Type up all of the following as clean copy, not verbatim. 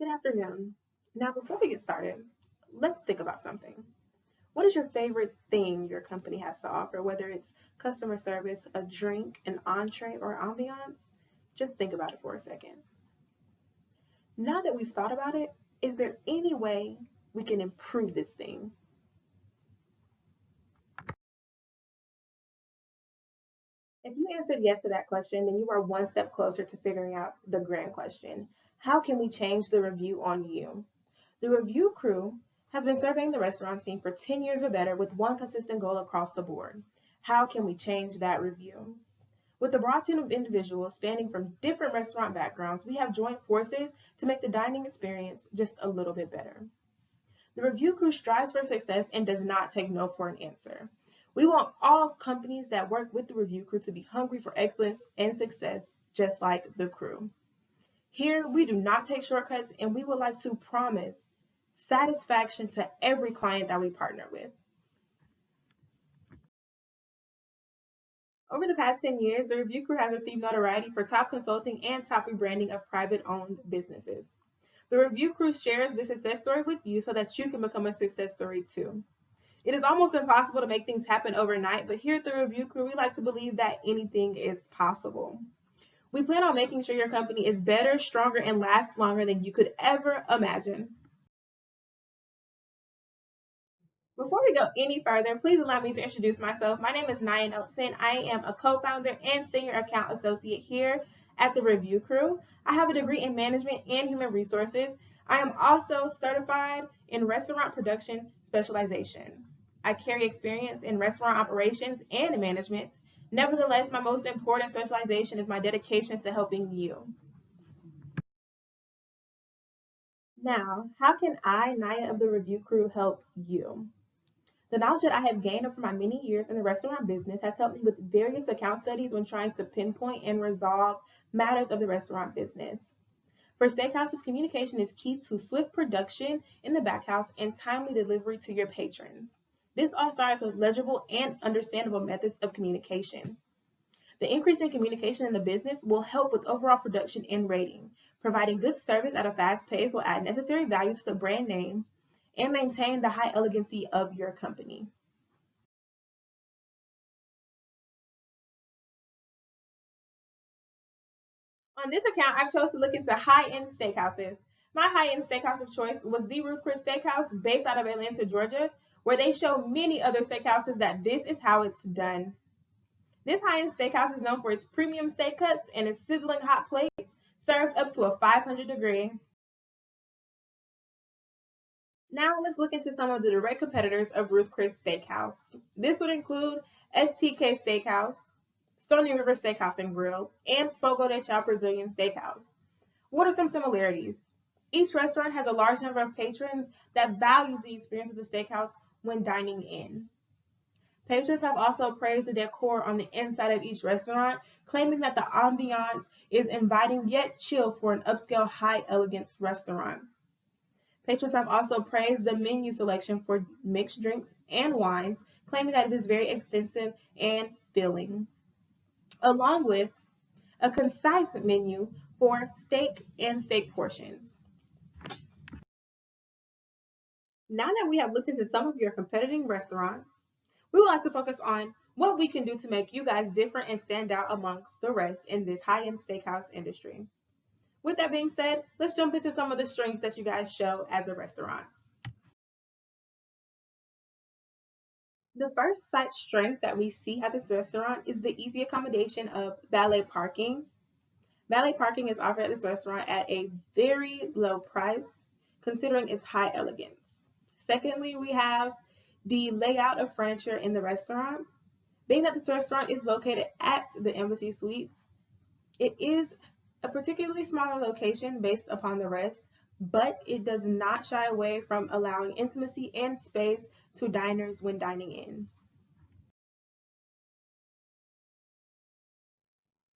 Good afternoon. Now, before we get started, let's think about something. What is your favorite thing your company has to offer, whether it's customer service, a drink, an entree, or ambiance? Just think about it for a second. Now that we've thought about it, is there any way we can improve this thing? If you answered yes to that question, then you are one step closer to figuring out the grand question. How can we change the review on you? The review crew has been surveying the restaurant scene for 10 years or better with one consistent goal across the board. How can we change that review? With a broad team of individuals spanning from different restaurant backgrounds, we have joined forces to make the dining experience just a little bit better. The review crew strives for success and does not take no for an answer. We want all companies that work with the review crew to be hungry for excellence and success, just like the crew. Here, we do not take shortcuts, and we would like to promise satisfaction to every client that we partner with. Over the past 10 years, the review crew has received notoriety for top consulting and top rebranding of private-owned businesses. The review crew shares the success story with you so that you can become a success story too. It is almost impossible to make things happen overnight, but here at the review crew, we like to believe that anything is possible. We plan on making sure your company is better, stronger, and lasts longer than you could ever imagine. Before we go any further, please allow me to introduce myself. My name is Niyah Nelson. I am a co-founder and senior account associate here at the Review Crew. I have a degree in management and human resources. I am also certified in restaurant production specialization. I carry experience in restaurant operations and management. Nevertheless, my most important specialization is my dedication to helping you. Now, how can I, Niyah of the Review Crew, help you? The knowledge that I have gained over my many years in the restaurant business has helped me with various account studies when trying to pinpoint and resolve matters of the restaurant business. For steakhouses, communication is key to swift production in the back house and timely delivery to your patrons. This all starts with legible and understandable methods of communication. The increase in communication in the business will help with overall production and rating. Providing good service at a fast pace will add necessary value to the brand name and maintain the high elegancy of your company. On this account, I chose to look into high-end steakhouses. My high-end steakhouse of choice was the Ruth Chris Steakhouse based out of Atlanta, Georgia, where they show many other steakhouses that this is how it's done. This high-end steakhouse is known for its premium steak cuts and its sizzling hot plates served up to a 500 degree. Now let's look into some of the direct competitors of Ruth Chris Steakhouse. This would include STK Steakhouse, Stony River Steakhouse and Grill, and Fogo de Chao Brazilian Steakhouse. What are some similarities? Each restaurant has a large number of patrons that values the experience of the steakhouse when dining in. Patrons have also praised the decor on the inside of each restaurant, claiming that the ambiance is inviting yet chill for an upscale high elegance restaurant. Patrons have also praised the menu selection for mixed drinks and wines, claiming that it is very extensive and filling, along with a concise menu for steak and steak portions. Now that we have looked into some of your competing restaurants, we would like to focus on what we can do to make you guys different and stand out amongst the rest in this high-end steakhouse industry. With that being said, let's jump into some of the strengths that you guys show as a restaurant. The first site strength that we see at this restaurant is the easy accommodation of valet parking. Valet parking is offered at this restaurant at a very low price, considering its high elegance. Secondly, we have the layout of furniture in the restaurant. Being that this restaurant is located at the Embassy Suites, it is a particularly smaller location based upon the rest, but it does not shy away from allowing intimacy and space to diners when dining in.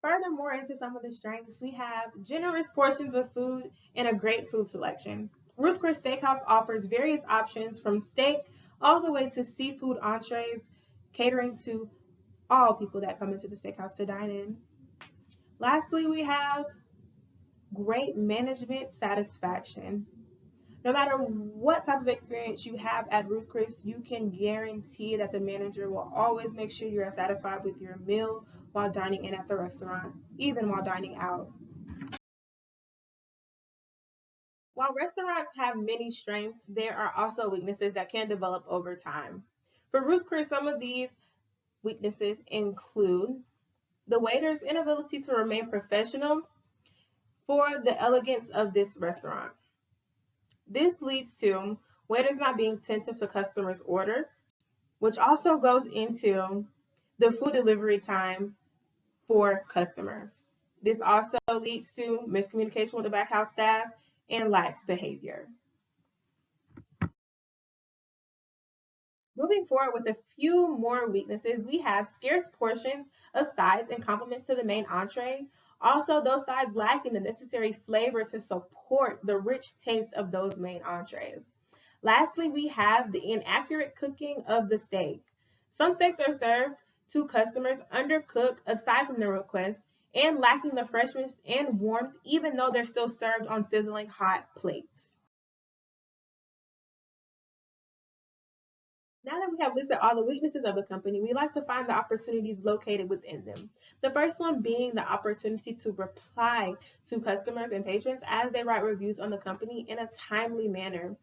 Furthermore, into some of the strengths, we have generous portions of food and a great food selection. Ruth Chris Steakhouse offers various options from steak all the way to seafood entrees, catering to all people that come into the steakhouse to dine in. Lastly, we have great management satisfaction. No matter what type of experience you have at Ruth Chris, you can guarantee that the manager will always make sure you're satisfied with your meal while dining in at the restaurant, even while dining out. While restaurants have many strengths, there are also weaknesses that can develop over time. For Ruth Chris, some of these weaknesses include the waiter's inability to remain professional for the elegance of this restaurant. This leads to waiters not being attentive to customers' orders, which also goes into the food delivery time for customers. This also leads to miscommunication with the back house staff and lax behavior. Moving forward with a few more weaknesses, we have scarce portions of sides and complements to the main entree. Also, those sides lacking the necessary flavor to support the rich taste of those main entrees. Lastly, we have the inaccurate cooking of the steak. Some steaks are served to customers undercooked aside from the request and lacking the freshness and warmth, even though they're still served on sizzling hot plates. Now that we have listed all the weaknesses of the company, we like to find the opportunities located within them. The first one being the opportunity to reply to customers and patrons as they write reviews on the company in a timely manner,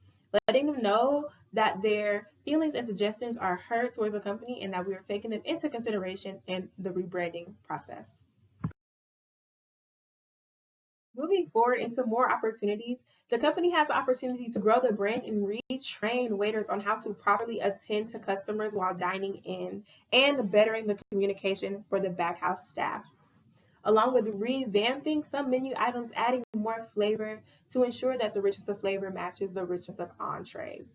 letting them know that their feelings and suggestions are heard towards the company and that we are taking them into consideration in the rebranding process. Moving forward into more opportunities, the company has the opportunity to grow the brand and retrain waiters on how to properly attend to customers while dining in and bettering the communication for the back house staff, along with revamping some menu items, adding more flavor to ensure that the richness of flavor matches the richness of entrees.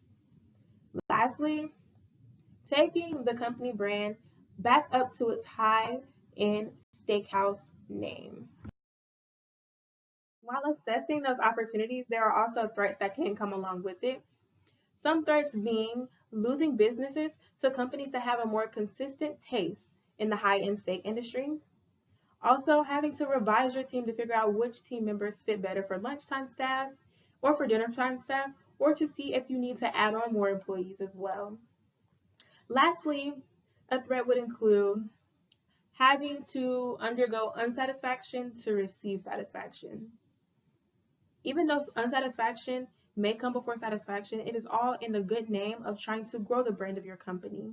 Lastly, taking the company brand back up to its high end steakhouse name. While assessing those opportunities, there are also threats that can come along with it. Some threats being losing businesses to companies that have a more consistent taste in the high-end steak industry. Also, having to revise your team to figure out which team members fit better for lunchtime staff or for dinner time staff, or to see if you need to add on more employees as well. Lastly, a threat would include having to undergo unsatisfaction to receive satisfaction. Even though unsatisfaction may come before satisfaction, it is all in the good name of trying to grow the brand of your company.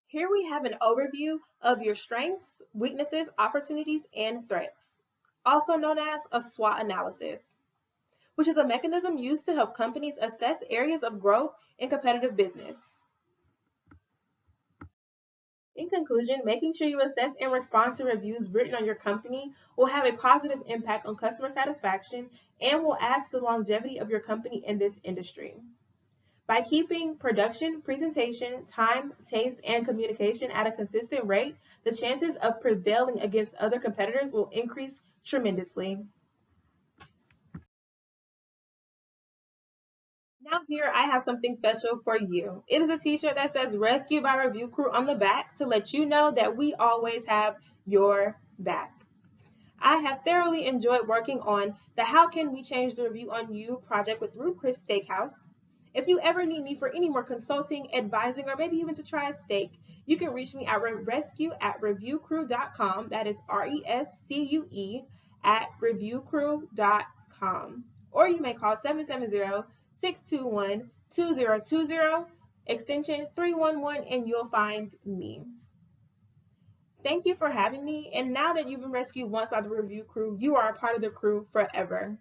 Here we have an overview of your strengths, weaknesses, opportunities, and threats, also known as a SWOT analysis, which is a mechanism used to help companies assess areas of growth in competitive business. In conclusion, making sure you assess and respond to reviews written on your company will have a positive impact on customer satisfaction and will add to the longevity of your company in this industry. By keeping production, presentation, time, taste, and communication at a consistent rate, the chances of prevailing against other competitors will increase tremendously. Now here I have something special for you. It is a t-shirt that says Rescue by Review Crew on the back to let you know that we always have your back. I have thoroughly enjoyed working on the How Can We Change the Review on You project with Ruth Chris Steakhouse. If you ever need me for any more consulting, advising, or maybe even to try a steak, you can reach me at rescue@reviewcrew.com. That is RESCUE at reviewcrew.com. Or you may call 770-621-2020, extension 311, and you'll find me. Thank you for having me. And now that you've been rescued once by the Review Crew, you are a part of the crew forever.